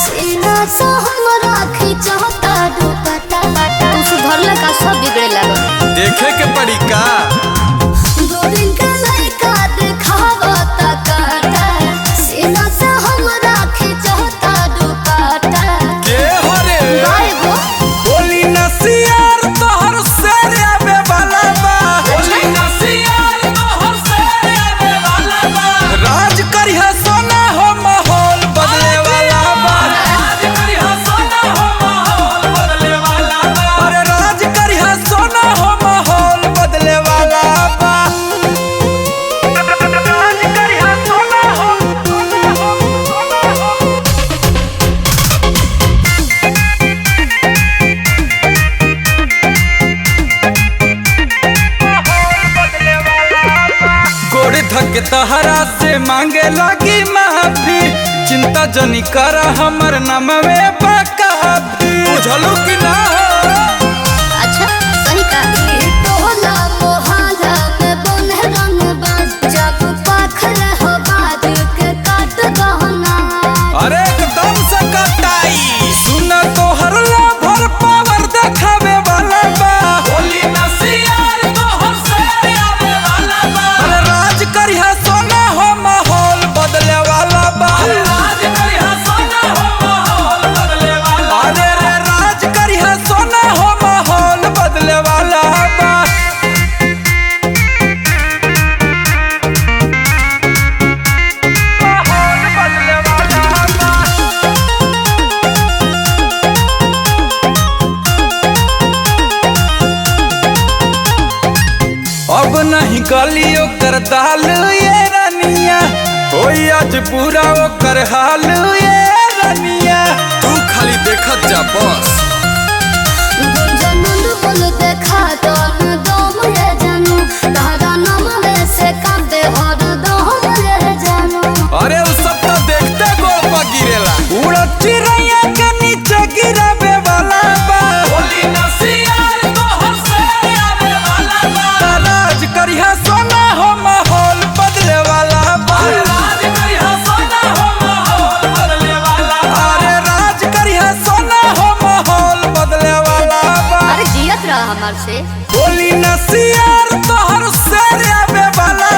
सीना से हमरा खिंचता दुपट्टा उस भरला का सब बिगड़े लागल। देखे के पड़ी का दो दिन के लइका देखावता काटा सीना से हमरा खिंचता दुपट्टा के हो रे गाय गो बोली नसियार तोहर शेर आवे वाला बा बोली नसियार तोहर शेर आवे वाला बा राज करिहा सोना हो माहौल बदले वाला बा राज करिहा सोना हो माहौल बदले वाला बा अरे राज करिहा सोना हो माहौल बदले वाला बा राज करिहा सोना हो गोड़ धक तहरा से मांगे लगी माफी चिंता जनी कर हमर नामवे बकाफी बुझलू कि ना अच्छा सही का टोला मोहल्ला में बने रंगबाज जब पाखर हो बाज के काट गहना अरे एकदम से कटाई सुन तोहर भर पावर देखावे वाला बा होली नसियार तोहर से आवे वाला बा अरे राज करिहा सोना हो माहौल बदले वाला बा राज करिहा सोना हो माहौल बदले वाला अरे रे राज करिहा सोना हो माहौल बदले वाला बा माहौल बदले वाला बा अब नहीं गलियो कर दाल ये रनिया होई आज पूरा ओकर हाल ये रनिया तू खाली देखत जा बस गुंजन बोल देखा दम दम ये जानू तारा नाम में से कांदे हर दम ये जानू अरे उ सब तो देखते गोल पर गिरेला उड़त चिड़ैया के नीचे गिरावे वाला बा होली नसियार तोहर से आवे वाला बा राज करिहा सोना हो माहौल बदले वाला बा राज करिहा सोना हो माहौल बदले वाला बा अरे राज करिहा सोना हो माहौल बदले वाला बा अरे जियत रहा हमार से होली नसियार तोहर से आवे वाला